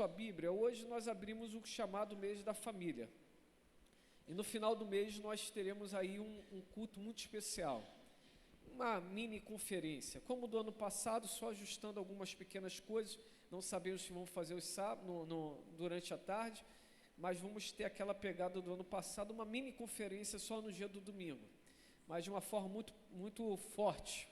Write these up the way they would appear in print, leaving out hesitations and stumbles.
sua Bíblia, hoje nós abrimos o chamado mês da família. E no final do mês nós teremos aí um culto muito especial. Uma mini conferência. Como do ano passado, só ajustando algumas pequenas coisas. Não sabemos se vamos fazer os sábados, durante a tarde, mas vamos ter aquela pegada do ano passado, uma mini conferência só no dia do domingo. Mas de uma forma muito, muito forte.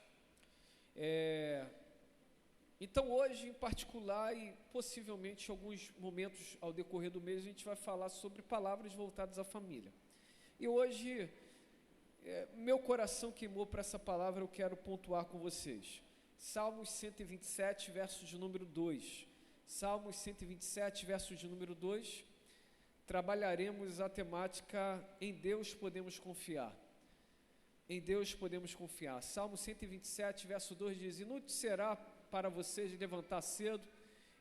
Então hoje em particular e possivelmente em alguns momentos ao decorrer do mês a gente vai falar sobre palavras voltadas à família. E hoje meu coração queimou para essa palavra, eu quero pontuar com vocês. Salmos 127, verso de número 2. Salmos 127, verso de número 2. Trabalharemos a temática em Deus podemos confiar. Em Deus podemos confiar. Salmo 127, verso 2 diz: inútil será para vocês levantar cedo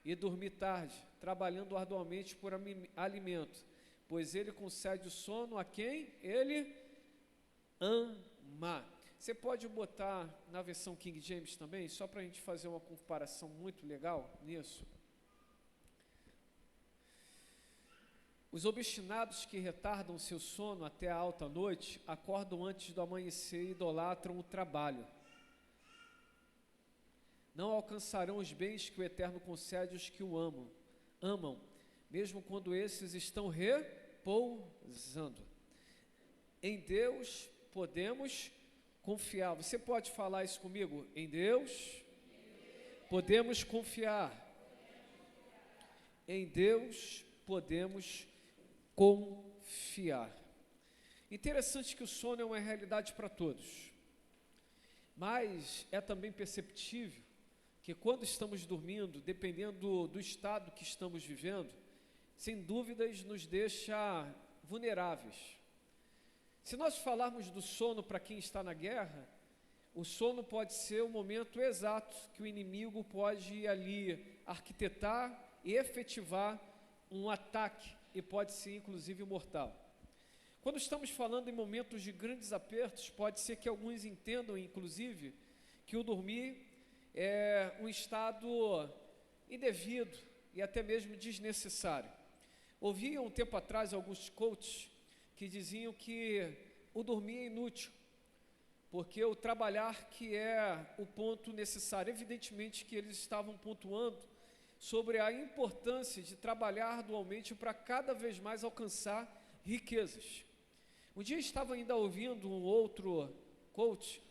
e dormir tarde, trabalhando arduamente por alimento, pois Ele concede o sono a quem Ele ama. Você pode botar na versão King James também, só para a gente fazer uma comparação muito legal nisso. Os obstinados que retardam seu sono até a alta noite, acordam antes do amanhecer e idolatram o trabalho. Não alcançarão os bens que o Eterno concede aos que o amam, mesmo quando esses estão repousando. Em Deus podemos confiar. Você pode falar isso comigo? Em Deus podemos confiar. Em Deus podemos confiar. Interessante que o sono é uma realidade para todos, mas é também perceptível que quando estamos dormindo, dependendo do estado que estamos vivendo, sem dúvidas nos deixa vulneráveis. Se nós falarmos do sono para quem está na guerra, o sono pode ser o momento exato que o inimigo pode ali arquitetar e efetivar um ataque, e pode ser inclusive mortal. Quando estamos falando em momentos de grandes apertos, pode ser que alguns entendam inclusive que o dormir é um estado indevido e até mesmo desnecessário. Ouvi um tempo atrás alguns coaches que diziam que o dormir é inútil, porque o trabalhar que é o ponto necessário. Evidentemente que eles estavam pontuando sobre a importância de trabalhar arduamente para cada vez mais alcançar riquezas. Um dia eu estava ainda ouvindo um outro coach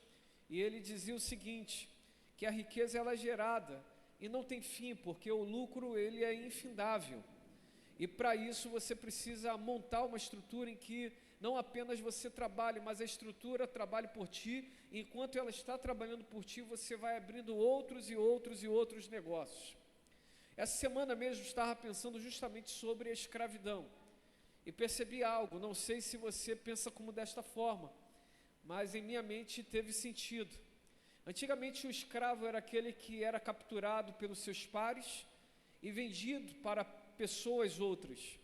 e ele dizia o seguinte, que a riqueza ela é gerada e não tem fim, porque o lucro ele é infindável. E para isso você precisa montar uma estrutura em que não apenas você trabalhe, mas a estrutura trabalhe por ti, e enquanto ela está trabalhando por ti, você vai abrindo outros e outros e outros negócios. Essa semana mesmo eu estava pensando justamente sobre a escravidão, e percebi algo, não sei se você pensa como desta forma, mas em minha mente teve sentido. Antigamente o escravo era aquele que era capturado pelos seus pares e vendido para pessoas outras.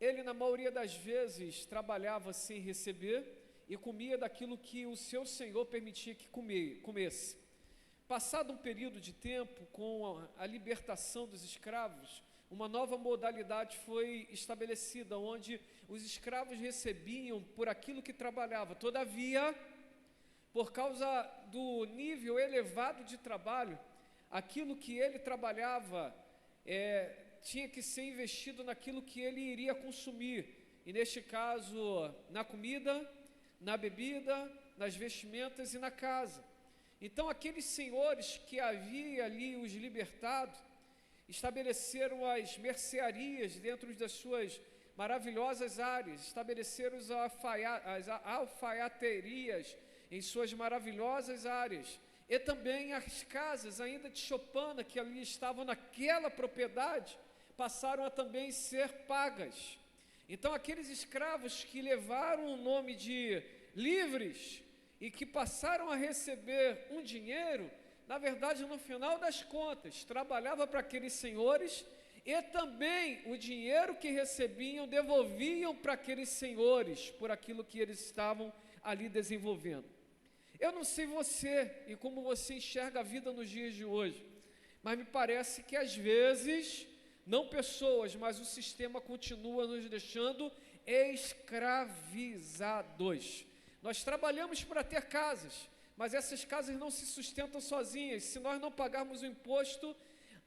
Ele na maioria das vezes trabalhava sem receber e comia daquilo que o seu senhor permitia que comesse. Passado um período de tempo, com a libertação dos escravos, uma nova modalidade foi estabelecida, onde os escravos recebiam por aquilo que trabalhava. Todavia, por causa do nível elevado de trabalho, aquilo que ele trabalhava tinha que ser investido naquilo que ele iria consumir, e neste caso, na comida, na bebida, nas vestimentas e na casa. Então aqueles senhores que havia ali os libertado, estabeleceram as mercearias dentro das suas maravilhosas áreas, estabeleceram as alfaiaterias em suas maravilhosas áreas, e também as casas ainda de choupana que ali estavam naquela propriedade, passaram a também ser pagas. Então aqueles escravos que levaram o nome de livres e que passaram a receber um dinheiro, na verdade no final das contas, trabalhava para aqueles senhores, e também o dinheiro que recebiam devolviam para aqueles senhores por aquilo que eles estavam ali desenvolvendo. Eu não sei você e como você enxerga a vida nos dias de hoje, mas me parece que às vezes não pessoas, mas o sistema continua nos deixando escravizados. Nós trabalhamos para ter casas, mas essas casas não se sustentam sozinhas. Se nós não pagarmos o imposto,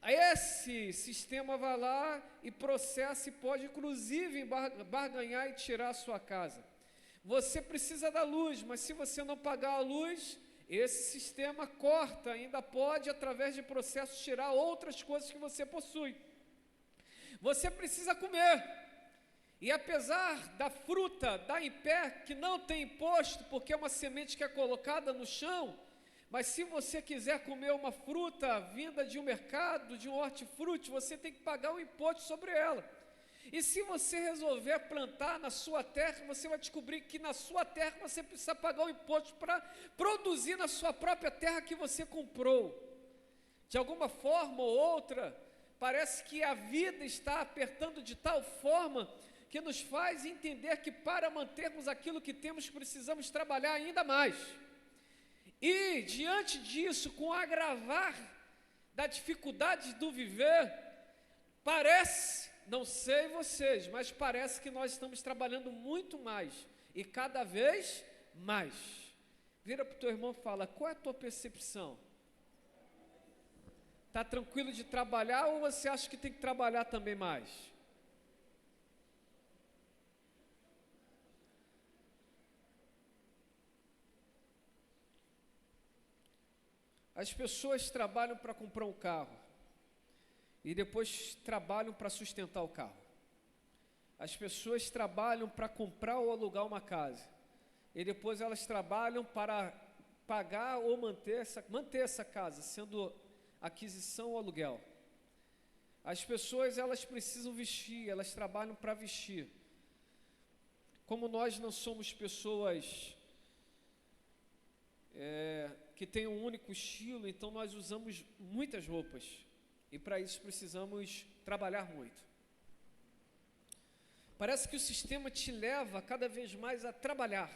esse sistema vai lá e processa e pode, inclusive, barganhar e tirar a sua casa. Você precisa da luz, mas se você não pagar a luz, esse sistema corta, ainda pode, através de processos, tirar outras coisas que você possui. Você precisa comer. E apesar da fruta dar em pé, que não tem imposto, porque é uma semente que é colocada no chão, mas se você quiser comer uma fruta vinda de um mercado, de um hortifruti, você tem que pagar um imposto sobre ela. E se você resolver plantar na sua terra, você vai descobrir que na sua terra você precisa pagar um imposto para produzir na sua própria terra que você comprou. De alguma forma ou outra, parece que a vida está apertando de tal forma que nos faz entender que para mantermos aquilo que temos, precisamos trabalhar ainda mais. E, diante disso, com o agravar da dificuldade do viver, parece, não sei vocês, mas parece que nós estamos trabalhando muito mais, e cada vez mais. Vira para o teu irmão e fala, qual é a tua percepção? Está tranquilo de trabalhar ou você acha que tem que trabalhar também mais? As pessoas trabalham para comprar um carro e depois trabalham para sustentar o carro. As pessoas trabalham para comprar ou alugar uma casa e depois elas trabalham para pagar ou manter essa casa, sendo aquisição ou aluguel. As pessoas, elas precisam vestir, elas trabalham para vestir. Como nós não somos pessoas que tem um único estilo, então nós usamos muitas roupas, e para isso precisamos trabalhar muito. Parece que o sistema te leva cada vez mais a trabalhar,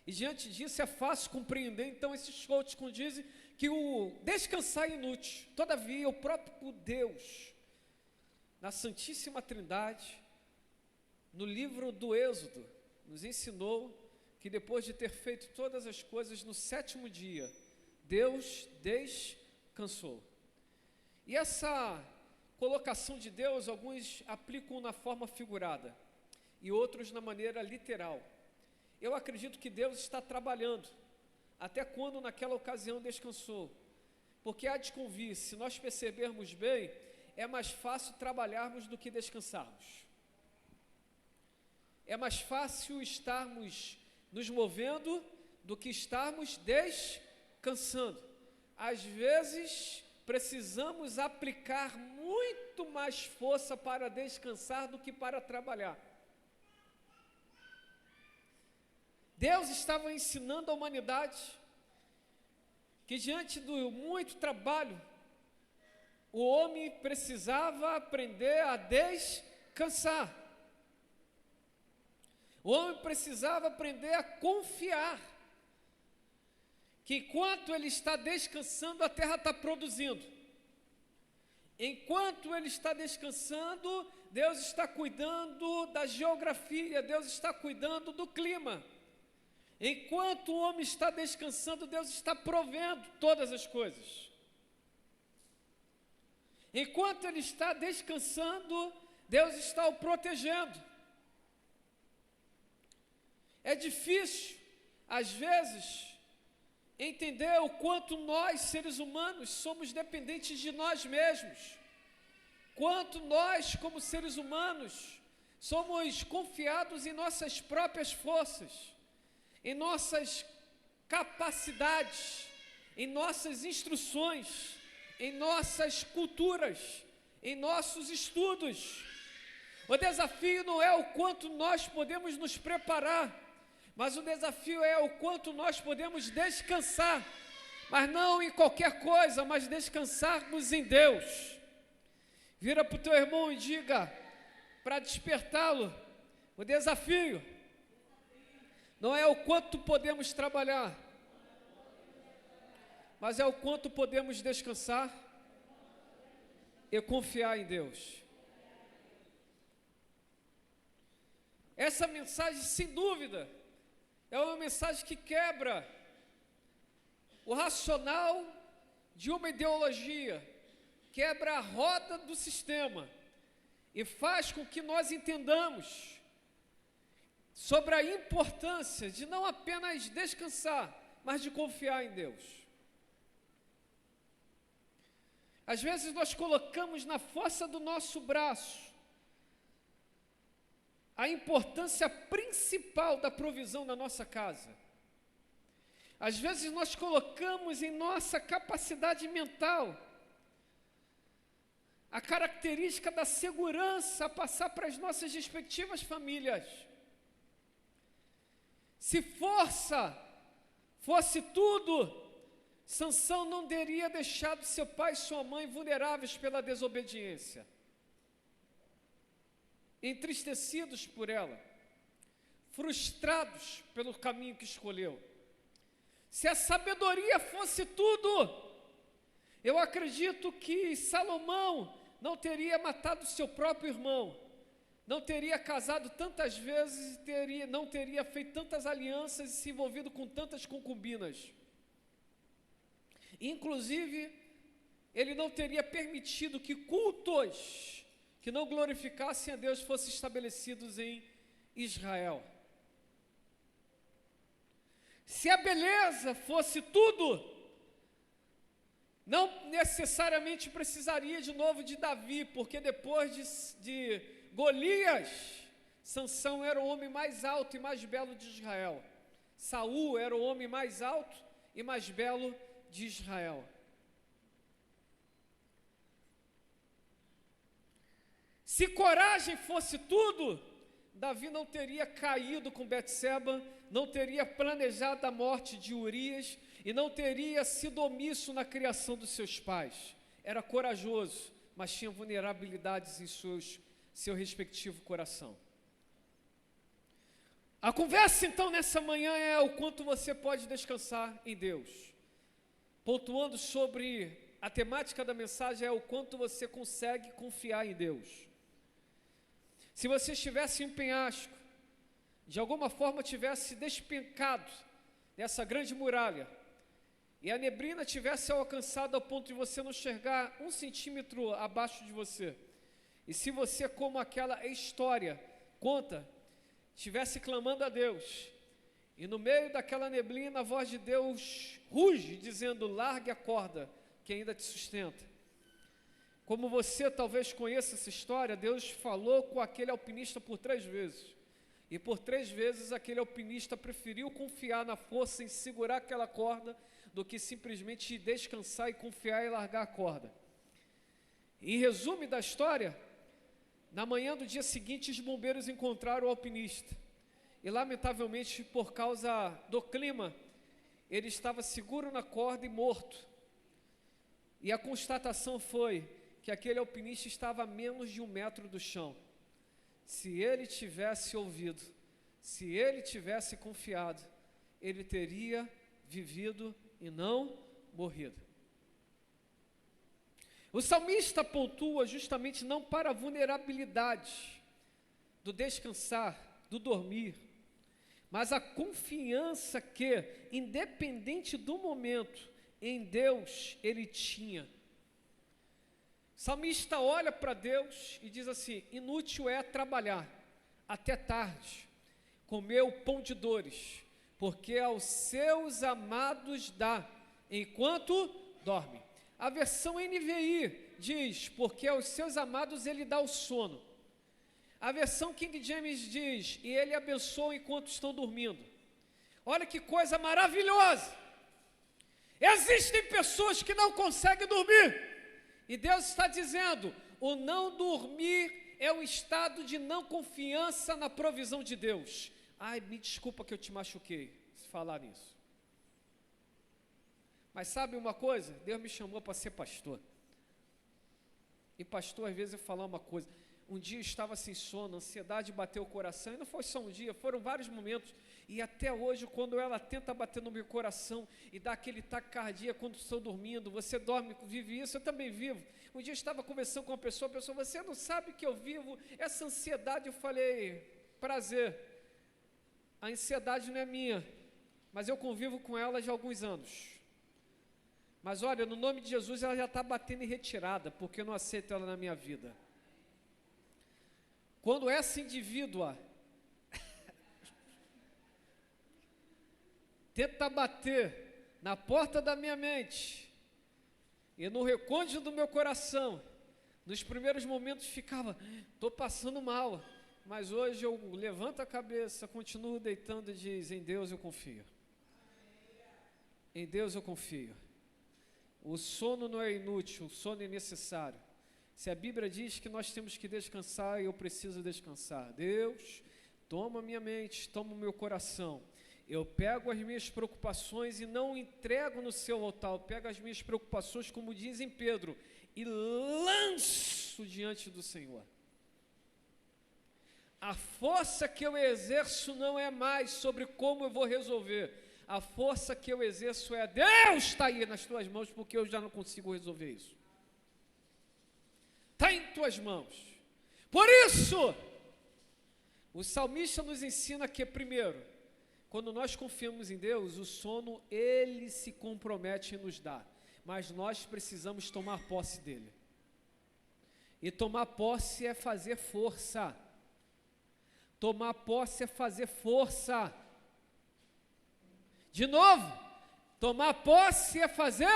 e diante disso é fácil compreender, então esses coaches dizem que o descansar é inútil. Todavia o próprio Deus, na Santíssima Trindade, no livro do Êxodo, nos ensinou que depois de ter feito todas as coisas, no 7º dia, Deus descansou. E essa colocação de Deus, alguns aplicam na forma figurada, e outros na maneira literal. Eu acredito que Deus está trabalhando, até quando naquela ocasião descansou. Porque há de convir, se nós percebermos bem, é mais fácil trabalharmos do que descansarmos. É mais fácil estarmos nos movendo do que estarmos descansando. Às vezes, precisamos aplicar muito mais força para descansar do que para trabalhar. Deus estava ensinando a humanidade que diante do muito trabalho, o homem precisava aprender a descansar. O homem precisava aprender a confiar que enquanto ele está descansando, a terra está produzindo. Enquanto ele está descansando, Deus está cuidando da geografia, Deus está cuidando do clima. Enquanto o homem está descansando, Deus está provendo todas as coisas. Enquanto ele está descansando, Deus está o protegendo. É difícil, às vezes, entender o quanto nós, seres humanos, somos dependentes de nós mesmos. Quanto nós, como seres humanos, somos confiados em nossas próprias forças, em nossas capacidades, em nossas instruções, em nossas culturas, em nossos estudos. O desafio não é o quanto nós podemos nos preparar, mas o desafio é o quanto nós podemos descansar, mas não em qualquer coisa, mas descansarmos em Deus. Vira para o teu irmão e diga, para despertá-lo, o desafio não é o quanto podemos trabalhar, mas é o quanto podemos descansar e confiar em Deus. Essa mensagem, sem dúvida, é uma mensagem que quebra o racional de uma ideologia, quebra a roda do sistema e faz com que nós entendamos sobre a importância de não apenas descansar, mas de confiar em Deus. Às vezes nós colocamos na força do nosso braço a importância principal da provisão na nossa casa. Às vezes nós colocamos em nossa capacidade mental a característica da segurança a passar para as nossas respectivas famílias. Se força fosse tudo, Sansão não teria deixado seu pai e sua mãe vulneráveis pela desobediência, entristecidos por ela, frustrados pelo caminho que escolheu. Se a sabedoria fosse tudo, eu acredito que Salomão não teria matado seu próprio irmão, não teria casado tantas vezes, não teria feito tantas alianças e se envolvido com tantas concubinas. Inclusive, ele não teria permitido que cultos que não glorificassem a Deus fossem estabelecidos em Israel. Se a beleza fosse tudo, não necessariamente precisaria de novo de Davi, porque depois de Golias, Sansão era o homem mais alto e mais belo de Israel. Saul era o homem mais alto e mais belo de Israel. Se coragem fosse tudo, Davi não teria caído com Betseba, não teria planejado a morte de Urias e não teria sido omisso na criação dos seus pais. Era corajoso, mas tinha vulnerabilidades em seu respectivo coração. A conversa então nessa manhã é o quanto você pode descansar em Deus. Pontuando sobre a temática da mensagem é o quanto você consegue confiar em Deus. Se você estivesse em um penhasco, de alguma forma tivesse despencado nessa grande muralha, e a neblina tivesse alcançado ao ponto de você não enxergar 1 centímetro abaixo de você, e se você, como aquela história conta, estivesse clamando a Deus, e no meio daquela neblina a voz de Deus ruge, dizendo: largue a corda que ainda te sustenta. Como você talvez conheça essa história, Deus falou com aquele alpinista por 3 vezes. E por 3 vezes aquele alpinista preferiu confiar na força em segurar aquela corda do que simplesmente descansar e confiar e largar a corda. Em resumo da história, na manhã do dia seguinte os bombeiros encontraram o alpinista. E lamentavelmente, por causa do clima, ele estava seguro na corda e morto. E a constatação foi que aquele alpinista estava a menos de 1 metro do chão. Se ele tivesse ouvido, se ele tivesse confiado, ele teria vivido e não morrido. O salmista pontua justamente não para a vulnerabilidade do descansar, do dormir, mas a confiança que, independente do momento, em Deus ele tinha. O salmista olha para Deus e diz assim: inútil é trabalhar até tarde, comer o pão de dores, porque aos seus amados dá, enquanto dorme. A versão NVI diz: porque aos seus amados ele dá o sono. A versão King James diz: e ele abençoa enquanto estão dormindo. Olha que coisa maravilhosa! Existem pessoas que não conseguem dormir, e Deus está dizendo: o não dormir é um estado de não confiança na provisão de Deus. Ai, me desculpa que eu te machuquei se falar nisso. Mas sabe uma coisa? Deus me chamou para ser pastor. E pastor, às vezes eu falar uma coisa: Um dia eu estava sem sono, a ansiedade bateu o coração, e não foi só um dia, foram vários momentos, e até hoje, quando ela tenta bater no meu coração e dá aquele taquicardia quando estou dormindo, você dorme, vive isso, eu também vivo. Um dia eu estava conversando com uma pessoa, você não sabe que eu vivo essa ansiedade, eu falei, prazer, a ansiedade não é minha, mas eu convivo com ela já há alguns anos. Mas olha, no nome de Jesus ela já está batendo em retirada, porque eu não aceito ela na minha vida. Quando essa indivídua tenta bater na porta da minha mente e no recôndito do meu coração, nos primeiros momentos ficava, estou passando mal, mas hoje eu levanto a cabeça, continuo deitando e diz, em Deus eu confio. Em Deus eu confio. O sono não é inútil, o sono é necessário. Se a Bíblia diz que nós temos que descansar, eu preciso descansar. Deus, toma minha mente, toma o meu coração. Eu pego as minhas preocupações e não entrego no seu altar. Eu pego as minhas preocupações, como diz em Pedro, e lanço diante do Senhor. A força que eu exerço não é mais sobre como eu vou resolver. A força que eu exerço é Deus está aí nas tuas mãos, porque eu já não consigo resolver isso. Está em tuas mãos. Por isso, o salmista nos ensina que, primeiro, quando nós confiamos em Deus, o sono, Ele se compromete em nos dar. Mas nós precisamos tomar posse dEle. E tomar posse é fazer força. Tomar posse é fazer força. De novo, tomar posse é fazer.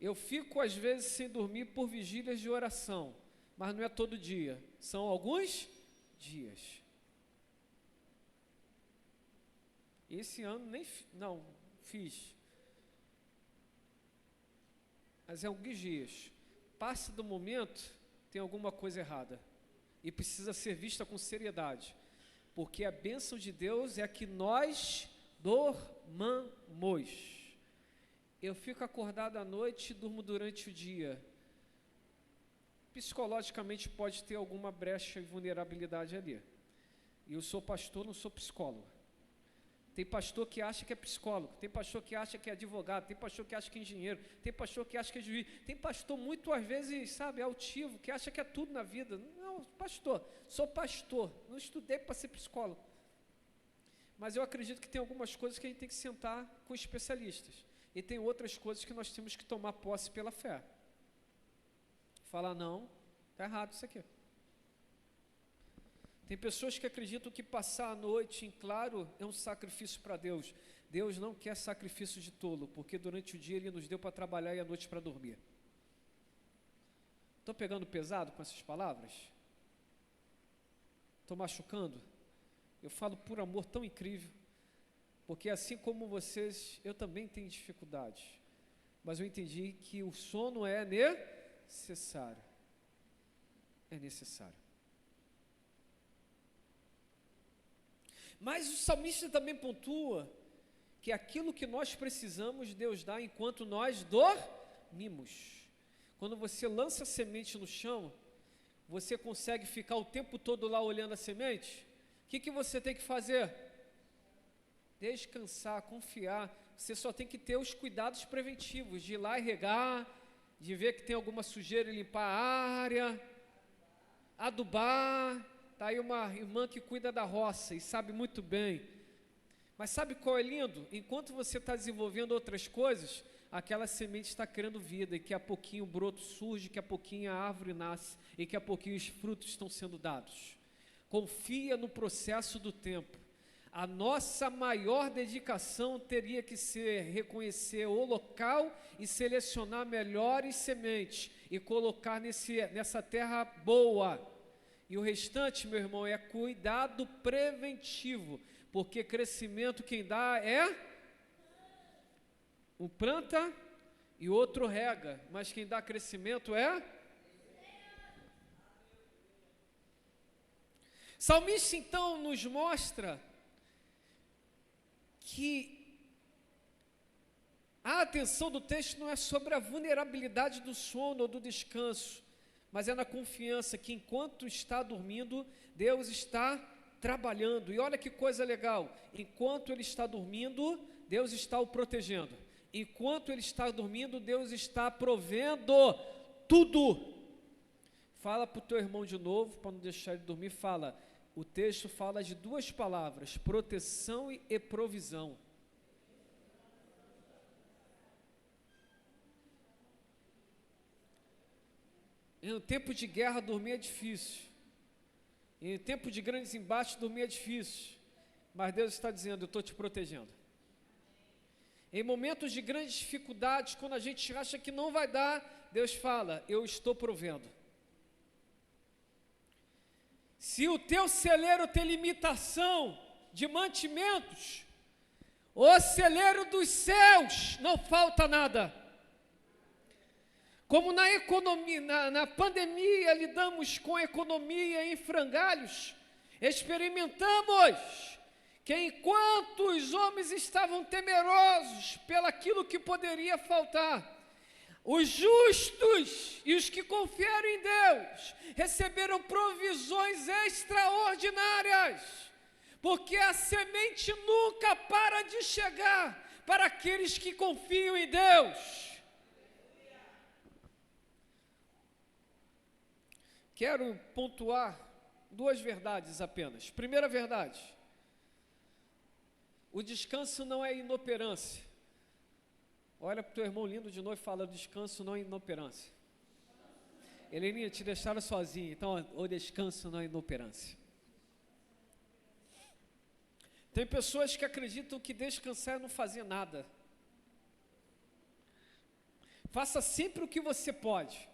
Eu fico às vezes sem dormir por vigílias de oração, mas não é todo dia, são alguns dias. Esse ano nem não fiz, mas é alguns dias. Passa do momento, tem alguma coisa errada e precisa ser vista com seriedade, porque a bênção de Deus é que nós dormamos. Eu fico acordado à noite e durmo durante o dia. Psicologicamente pode ter alguma brecha e vulnerabilidade ali. E eu sou pastor, não sou psicólogo. Tem pastor que acha que é psicólogo, tem pastor que acha que é advogado, tem pastor que acha que é engenheiro, tem pastor que acha que é juiz, tem pastor muito às vezes, sabe, altivo, que acha que é tudo na vida. Não, pastor, sou pastor, não estudei para ser psicólogo. Mas eu acredito que tem algumas coisas que a gente tem que sentar com especialistas. E tem outras coisas que nós temos que tomar posse pela fé. Falar, não, está errado isso aqui. Tem pessoas que acreditam que passar a noite em claro é um sacrifício para Deus. Deus não quer sacrifício de tolo, porque durante o dia Ele nos deu para trabalhar e à noite para dormir. Estou pegando pesado com essas palavras? Estou machucando? Eu falo por amor tão incrível, porque assim como vocês, eu também tenho dificuldades, mas eu entendi que o sono é necessário. É necessário. Mas o salmista também pontua que aquilo que nós precisamos, Deus dá enquanto nós dormimos. Quando você lança a semente no chão, você consegue ficar o tempo todo lá olhando a semente? O que você tem que fazer? Descansar, confiar. Você só tem que ter os cuidados preventivos, de ir lá e regar, de ver que tem alguma sujeira e limpar a área, adubar. Está aí uma irmã que cuida da roça e sabe muito bem. Mas sabe qual é lindo? Enquanto você está desenvolvendo outras coisas, aquela semente está criando vida, e que a pouquinho o broto surge, que a pouquinho a árvore nasce, e que a pouquinho os frutos estão sendo dados. Confia no processo do tempo. A nossa maior dedicação teria que ser reconhecer o local e selecionar melhores sementes e colocar nessa terra boa. E o restante, meu irmão, é cuidado preventivo, porque crescimento quem dá é um planta e outro rega, mas quem dá crescimento é Salmista então nos mostra que A atenção do texto não é sobre a vulnerabilidade do sono ou do descanso, mas é na confiança que enquanto está dormindo, Deus está trabalhando. E olha que coisa legal, enquanto ele está dormindo, Deus está o protegendo. Enquanto ele está dormindo, Deus está provendo tudo. Fala para o teu irmão de novo, para não deixar ele dormir, fala. O texto fala de duas palavras, proteção e provisão. Em um tempo de guerra, dormir é difícil. Em um tempo de grandes embates, dormir é difícil. Mas Deus está dizendo, eu estou te protegendo. Em momentos de grandes dificuldades, quando a gente acha que não vai dar, Deus fala, eu estou provendo. Se o teu celeiro tem limitação de mantimentos, o celeiro dos céus não falta nada. Como na economia, na pandemia lidamos com economia em frangalhos, experimentamos que enquanto os homens estavam temerosos pelaquilo que poderia faltar, os justos e os que confiaram em Deus receberam provisões extraordinárias, porque a semente nunca para de chegar para aqueles que confiam em Deus. Quero pontuar duas verdades apenas. Primeira verdade, o descanso não é inoperância. Olha para o teu irmão lindo de novo e fala, o descanso não é inoperância. Heleninha, te deixaram sozinha, então o descanso não é inoperância. Tem pessoas que acreditam que descansar é não fazer nada. Faça sempre o que você pode.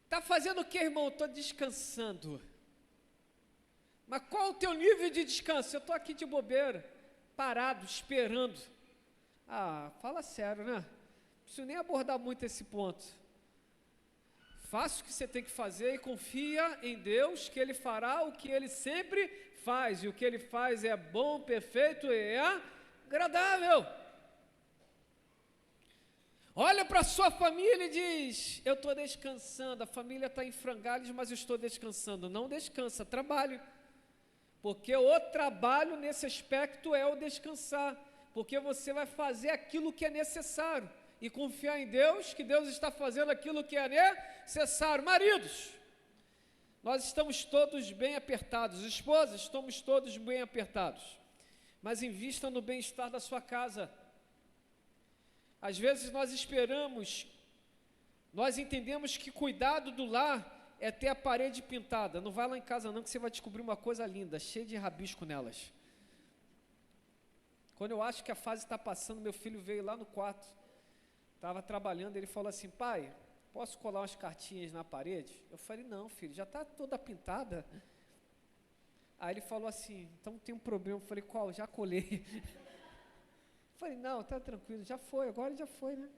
Está fazendo o que, irmão? Estou descansando. Mas qual o teu nível de descanso? Eu estou aqui de bobeira, parado, esperando. Ah, fala sério, né? Não preciso nem abordar muito esse ponto. Faça o que você tem que fazer e confia em Deus que Ele fará o que Ele sempre faz. E o que Ele faz é bom, perfeito e agradável. Olha para a sua família e diz, eu estou descansando, a família está em frangalhos, mas eu estou descansando. Não descansa, trabalhe. Porque o trabalho nesse aspecto é o descansar. Porque você vai fazer aquilo que é necessário. E confiar em Deus, que Deus está fazendo aquilo que é necessário. Maridos, nós estamos todos bem apertados. Esposas, estamos todos bem apertados. Mas invista no bem-estar da sua casa. Às vezes nós esperamos, nós entendemos que cuidado do lar é ter a parede pintada. Não vai lá em casa não, que você vai descobrir uma coisa linda, cheia de rabisco nelas. Quando eu acho que a fase está passando, meu filho veio lá no quarto, estava trabalhando, ele falou assim, pai, posso colar umas cartinhas na parede? Eu falei, não filho, já está toda pintada. Aí ele falou assim, então tem um problema. Eu falei, qual? Já colei. Falei, não, está tranquilo, já foi, agora já foi, né?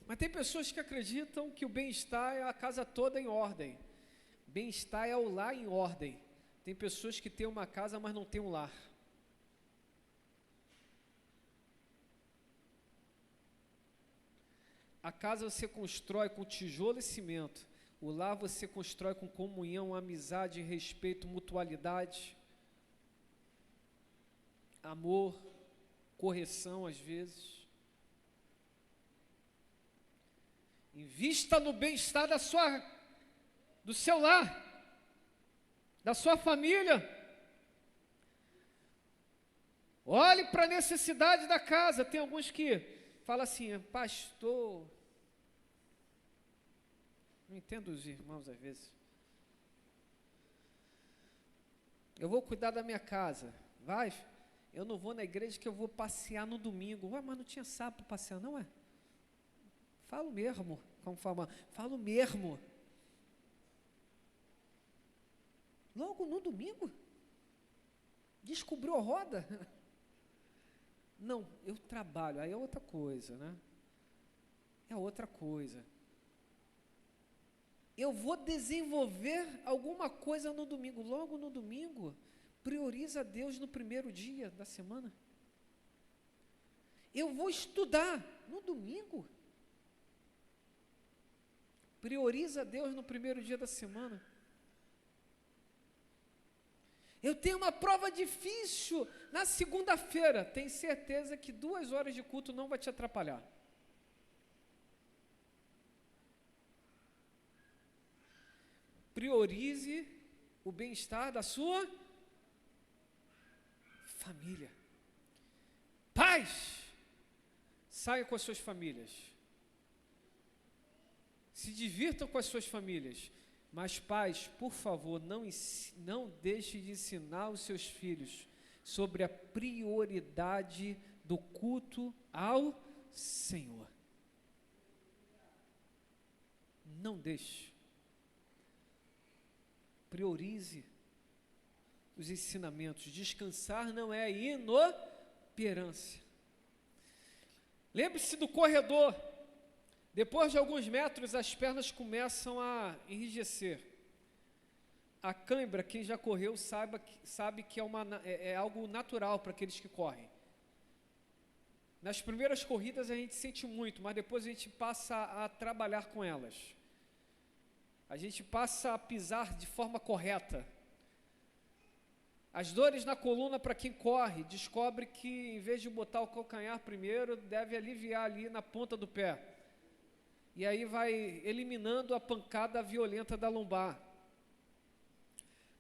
Mas tem pessoas que acreditam que o bem-estar é a casa toda em ordem. Bem-estar é o lar em ordem. Tem pessoas que têm uma casa, mas não têm um lar. A casa você constrói com tijolo e cimento. O lar você constrói com comunhão, amizade, respeito, mutualidade. Amor, correção às vezes. Invista no bem-estar do seu lar, da sua família. Olhe para a necessidade da casa. Tem alguns que falam assim, pastor, não entendo os irmãos às vezes. Eu vou cuidar da minha casa. Vai, eu não vou na igreja que eu vou passear no domingo. Ué, mas não tinha sábado para passear, não é? Falo mesmo, como fala, falo mesmo. Logo no domingo? Descobriu a roda? Não, eu trabalho, aí é outra coisa, né? É outra coisa. Eu vou desenvolver alguma coisa no domingo, logo no domingo. Prioriza Deus no primeiro dia da semana. Eu vou estudar no domingo. Prioriza Deus no primeiro dia da semana. Eu tenho uma prova difícil na segunda-feira. Tem certeza que 2 horas de culto não vai te atrapalhar. Priorize o bem-estar da sua família. Pais, saiam com as suas famílias. Se divirtam com as suas famílias. Mas pais, por favor, não deixe de ensinar os seus filhos sobre a prioridade do culto ao Senhor. Não deixe. Priorize os ensinamentos. Descansar não é inoperância. Lembre-se do corredor. Depois de alguns metros, as pernas começam a enrijecer. A cãibra, quem já correu, sabe que é algo natural para aqueles que correm. Nas primeiras corridas a gente sente muito, mas depois a gente passa a trabalhar com elas. A gente passa a pisar de forma correta. As dores na coluna para quem corre, descobre que em vez de botar o calcanhar primeiro, deve aliviar ali na ponta do pé. E aí vai eliminando a pancada violenta da lombar.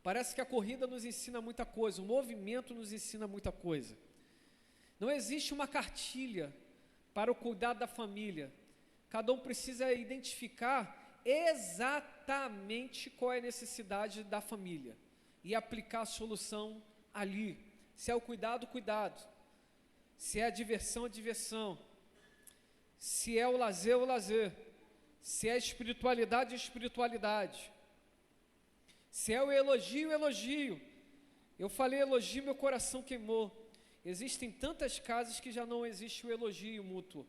Parece que a corrida nos ensina muita coisa, o movimento nos ensina muita coisa. Não existe uma cartilha para o cuidado da família. Cada um precisa identificar exatamente qual é a necessidade da família e aplicar a solução ali. Se é o cuidado, cuidado. Se é a diversão, a diversão. Se é o lazer. Se é a espiritualidade, a espiritualidade. Se é o elogio, elogio. Eu falei elogio, meu coração queimou. Existem tantas casas que já não existe o elogio mútuo.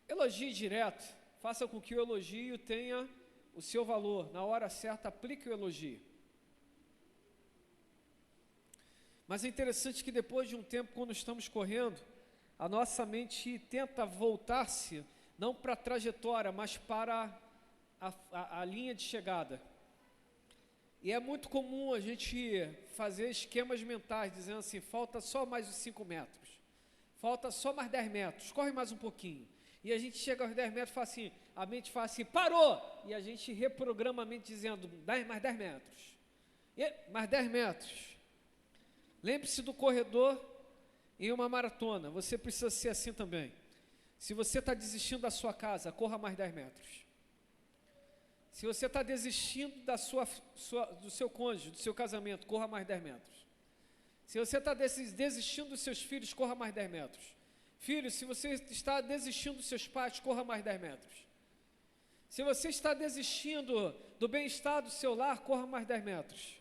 Elogie direto. Faça com que o elogio tenha o seu valor. Na hora certa, aplique o elogio. Mas é interessante que depois de um tempo, quando estamos correndo, a nossa mente tenta voltar-se, não para a trajetória, mas para a linha de chegada. E é muito comum a gente fazer esquemas mentais, dizendo assim, falta só mais os 5 metros, falta só mais 10 metros, corre mais um pouquinho. E a gente chega aos 10 metros e fala assim, a mente fala assim, parou! E a gente reprograma a mente dizendo, mais 10 metros, mais 10 metros. Lembre-se do corredor em uma maratona, você precisa ser assim também. Se você está desistindo da sua casa, corra mais 10 metros. Se você está desistindo do seu cônjuge, do seu casamento, corra mais 10 metros. Se você está desistindo dos seus filhos, corra mais 10 metros. Filho, se você está desistindo dos seus pais, corra mais 10 metros. Se você está desistindo do bem-estar do seu lar, corra mais 10 metros.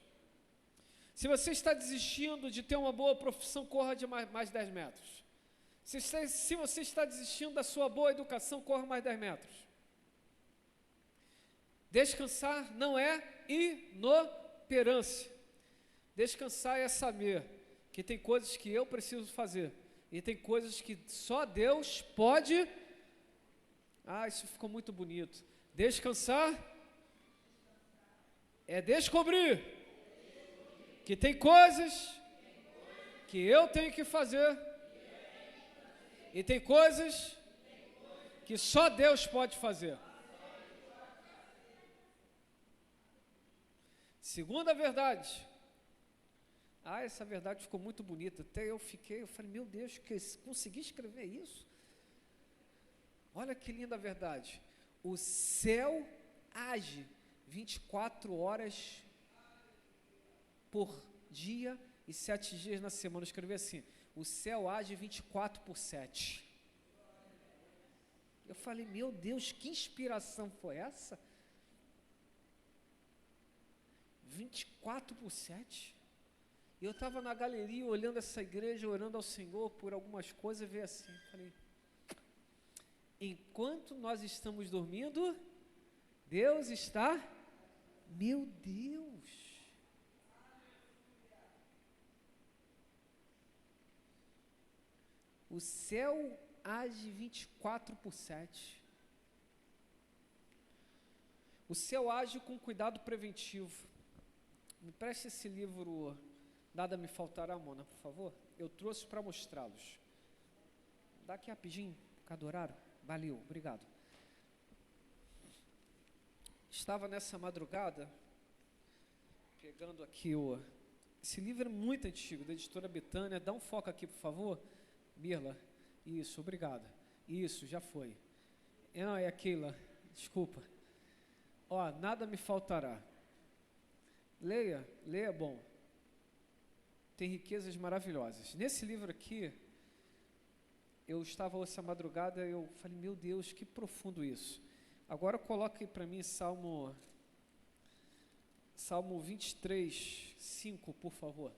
Se você está desistindo de ter uma boa profissão, corra de mais 10 metros. Se você está desistindo da sua boa educação, corra mais 10 metros. Descansar não é inoperância. Descansar é saber que tem coisas que eu preciso fazer e tem coisas que só Deus pode. Isso ficou muito bonito. Descansar é descobrir que tem coisas que eu tenho que fazer e tem coisas que só Deus pode fazer. Segunda verdade. Essa verdade ficou muito bonita. Até eu falei, meu Deus, consegui escrever isso? Olha que linda a verdade. O céu age 24 horas por dia e 7 dias na semana. Eu escrevi assim, o céu age 24/7. Eu falei, meu Deus, que inspiração foi essa? 24/7. E eu estava na galeria olhando essa igreja, orando ao Senhor por algumas coisas, e veio assim, falei, enquanto nós estamos dormindo, Deus está, meu Deus, O céu age 24/7. O céu age com cuidado preventivo. Me preste esse livro, Nada Me Faltará, Mona, por favor. Eu trouxe para mostrá-los. Dá aqui rapidinho, adoraram? Valeu, obrigado. Estava nessa madrugada, pegando aqui esse livro é muito antigo, da editora Betânia. Dá um foco aqui, por favor. Mirla, isso, obrigado. Isso, já foi. Não, é aquela, desculpa. Ó, Nada Me Faltará. Leia bom. Tem riquezas maravilhosas. Nesse livro aqui, eu estava essa madrugada, eu falei, meu Deus, que profundo isso. Agora coloca aí para mim Salmo 23, 5, por favor.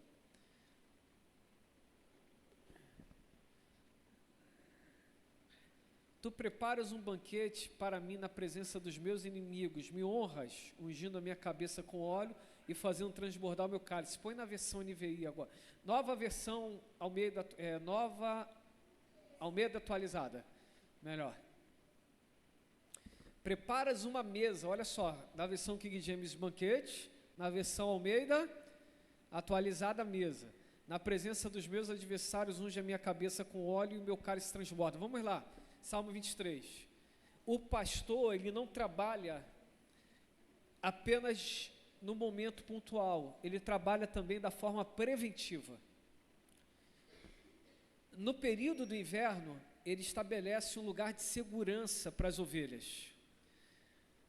Tu preparas um banquete para mim na presença dos meus inimigos, me honras, ungindo a minha cabeça com óleo e fazendo transbordar o meu cálice. Põe na versão NVI agora. Nova versão Almeida atualizada. Melhor. Preparas uma mesa, olha só, na versão King James banquete, na versão Almeida atualizada mesa. Na presença dos meus adversários, unge a minha cabeça com óleo e o meu cálice transborda. Vamos lá. Salmo 23. O pastor, ele não trabalha apenas no momento pontual, ele trabalha também da forma preventiva. No período do inverno, ele estabelece um lugar de segurança para as ovelhas.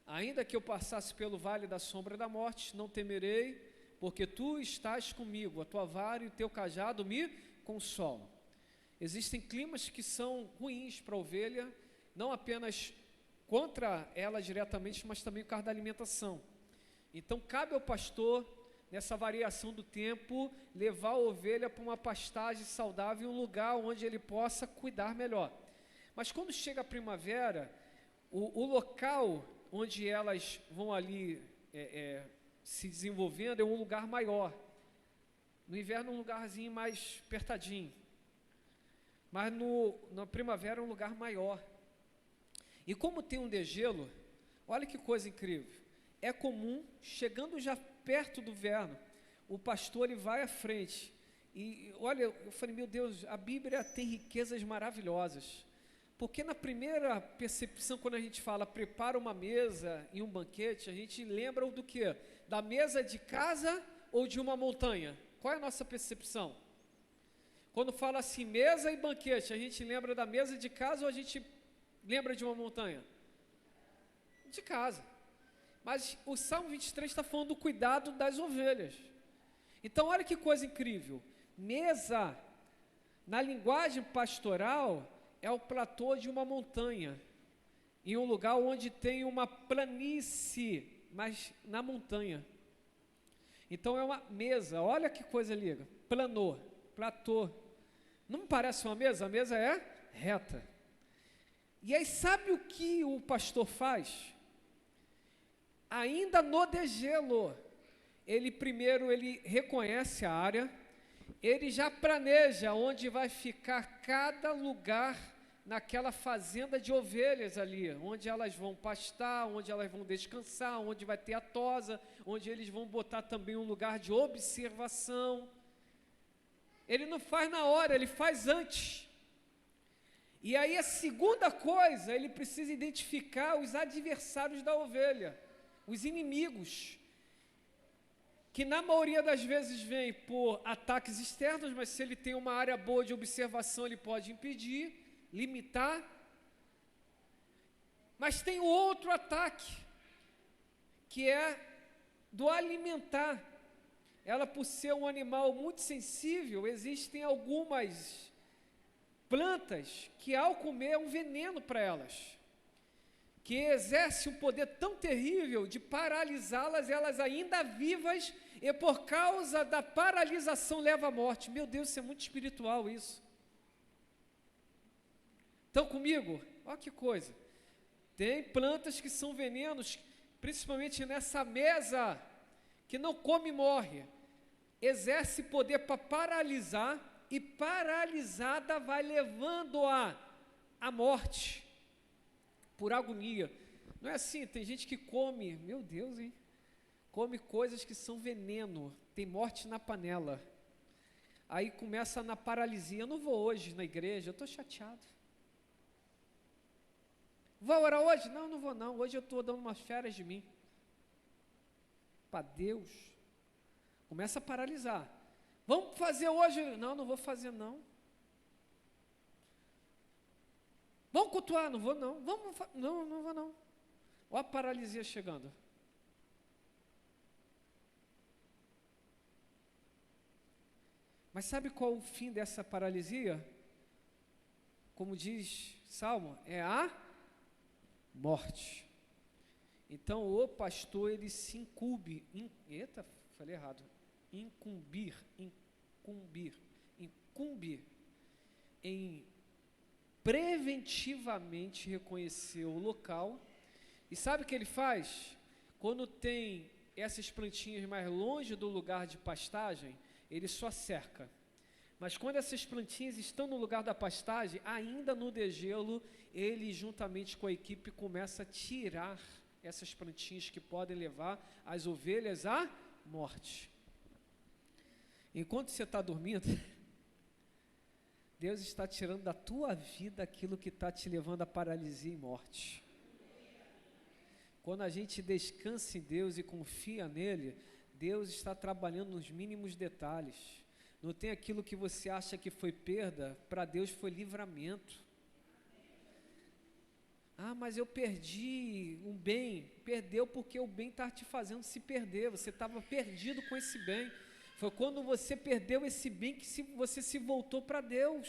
Ainda que eu passasse pelo vale da sombra da morte, não temerei, porque tu estás comigo, a tua vara e o teu cajado me consolam. Existem climas que são ruins para a ovelha, não apenas contra ela diretamente, mas também por causa da alimentação. Então, cabe ao pastor, nessa variação do tempo, levar a ovelha para uma pastagem saudável, um lugar onde ele possa cuidar melhor. Mas quando chega a primavera, o local onde elas vão ali se desenvolvendo é um lugar maior. No inverno, um lugarzinho mais apertadinho. Mas na primavera é um lugar maior. E como tem um degelo, olha que coisa incrível. É comum, chegando já perto do inverno, o pastor ele vai à frente. E olha, eu falei, meu Deus, a Bíblia tem riquezas maravilhosas. Porque na primeira percepção, quando a gente fala prepara uma mesa em um banquete, a gente lembra do quê? Da mesa de casa ou de uma montanha? Qual é a nossa percepção? Quando fala assim, mesa e banquete, a gente lembra da mesa de casa ou a gente lembra de uma montanha? De casa. Mas o Salmo 23 está falando do cuidado das ovelhas. Então, olha que coisa incrível. Mesa, na linguagem pastoral, é o platô de uma montanha, em um lugar onde tem uma planície, mas na montanha. Então, é uma mesa, olha que coisa liga, platô. Não parece uma mesa? A mesa é reta. E aí, sabe o que o pastor faz? Ainda no degelo, ele reconhece a área, ele já planeja onde vai ficar cada lugar naquela fazenda de ovelhas ali, onde elas vão pastar, onde elas vão descansar, onde vai ter a tosa, onde eles vão botar também um lugar de observação. Ele não faz na hora, ele faz antes. E aí a segunda coisa, ele precisa identificar os adversários da ovelha, os inimigos, que na maioria das vezes vêm por ataques externos, mas se ele tem uma área boa de observação, ele pode impedir, limitar. Mas tem outro ataque, que é do alimentar. Ela, por ser um animal muito sensível, existem algumas plantas que ao comer é um veneno para elas, que exerce um poder tão terrível de paralisá-las, elas ainda vivas, e por causa da paralisação leva à morte. Meu Deus, isso é muito espiritual isso. Estão comigo? Olha que coisa. Tem plantas que são venenos, principalmente nessa mesa, que não come e morre. Exerce poder para paralisar, e paralisada vai levando-a à morte, por agonia. Não é assim, tem gente que come, meu Deus, hein? Come coisas que são veneno, tem morte na panela. Aí começa na paralisia, eu não vou hoje na igreja, eu estou chateado. Vou orar hoje? Não, não vou não, hoje eu estou dando umas férias de mim. Para Deus, começa a paralisar. Vamos fazer hoje? Não, não vou fazer não. Vamos cultuar? Não vou não. Não, não vou não. Olha a paralisia chegando. Mas sabe qual o fim dessa paralisia? Como diz Salmo, é a morte. Então o pastor ele se incumbe, falei errado, incumbe em preventivamente reconhecer o local. E sabe o que ele faz? Quando tem essas plantinhas mais longe do lugar de pastagem, ele só cerca. Mas quando essas plantinhas estão no lugar da pastagem, ainda no degelo, ele juntamente com a equipe começa a tirar essas plantinhas que podem levar as ovelhas à morte. Enquanto você está dormindo, Deus está tirando da tua vida aquilo que está te levando à paralisia e morte. Quando a gente descansa em Deus e confia nele, Deus está trabalhando nos mínimos detalhes. Não tem aquilo que você acha que foi perda, para Deus foi livramento. Ah, mas eu perdi um bem. Perdeu porque o bem está te fazendo se perder. Você estava perdido com esse bem. Foi quando você perdeu esse bem que você se voltou para Deus.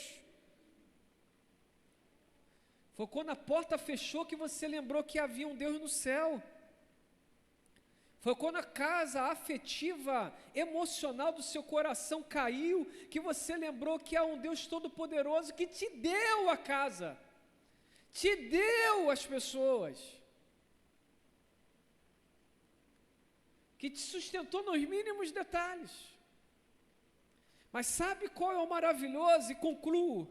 Foi quando a porta fechou que você lembrou que havia um Deus no céu. Foi quando a casa afetiva, emocional do seu coração caiu, que você lembrou que há um Deus todo-poderoso que te deu a casa, te deu as pessoas, que te sustentou nos mínimos detalhes. Mas sabe qual é o maravilhoso? E concluo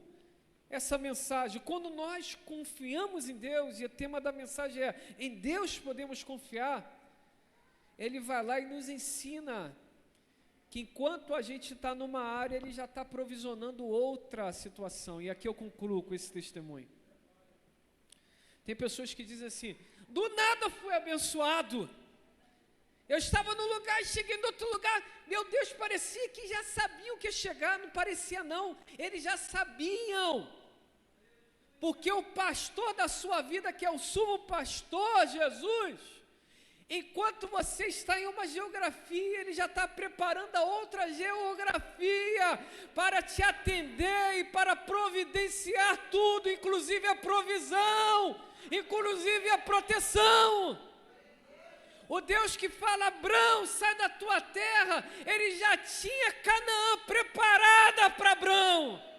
essa mensagem. Quando nós confiamos em Deus, e o tema da mensagem é: em Deus podemos confiar. Ele vai lá e nos ensina que enquanto a gente está numa área, Ele já está provisionando outra situação. E aqui eu concluo com esse testemunho. Tem pessoas que dizem assim: do nada fui abençoado. Eu estava num lugar e cheguei em outro lugar. Meu Deus, parecia que já sabiam que ia chegar. Não parecia não, eles já sabiam. Porque o pastor da sua vida, que é o sumo pastor, Jesus, enquanto você está em uma geografia, Ele já está preparando a outra geografia para te atender e para providenciar tudo, inclusive a provisão, inclusive a proteção. O Deus que fala: Abrão, sai da tua terra, Ele já tinha Canaã preparada para Abrão.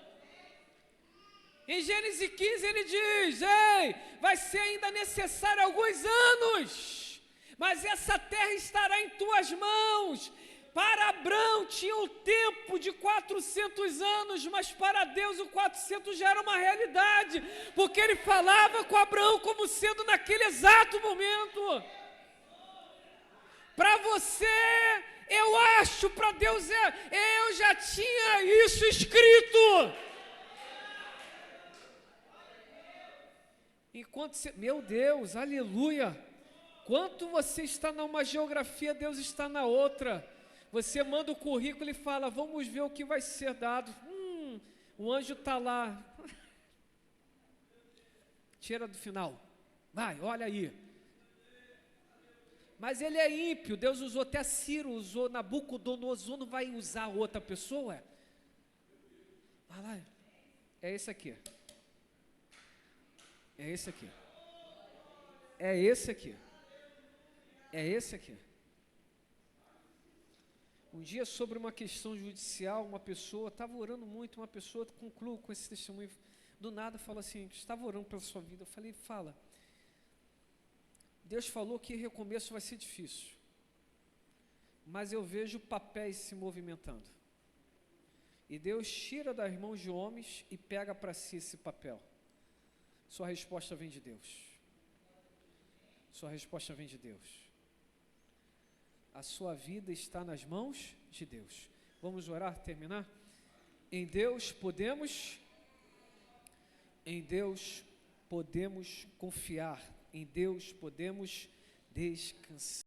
Em Gênesis 15 ele diz: ei, vai ser ainda necessário alguns anos, mas essa terra estará em tuas mãos. Para Abrão tinha o tempo de 400 anos, mas para Deus o 400 já era uma realidade, porque Ele falava com Abraão como sendo naquele exato momento. Para você, eu acho, para Deus eu já tinha isso escrito. Enquanto você, meu Deus, aleluia, quanto você está numa geografia, Deus está na outra. Você manda o currículo e fala: vamos ver o que vai ser dado. O anjo está lá. Tira do final. Vai, olha aí. Mas ele é ímpio. Deus usou até Ciro, usou Nabucodonosor, não vai usar outra pessoa? Vai lá. É esse aqui. É esse aqui. É esse aqui. É esse aqui. Um dia, sobre uma questão judicial, uma pessoa, estava orando muito, uma pessoa, concluo com esse testemunho, do nada falou assim: estava orando pela sua vida. Eu falei: fala. Deus falou que recomeço vai ser difícil, mas eu vejo papéis se movimentando. e Deus tira das mãos de homens e pega para si esse papel. Sua resposta vem de Deus. Sua resposta vem de Deus. A sua vida está nas mãos de Deus. Vamos orar, terminar? Em Deus podemos confiar, em Deus podemos descansar.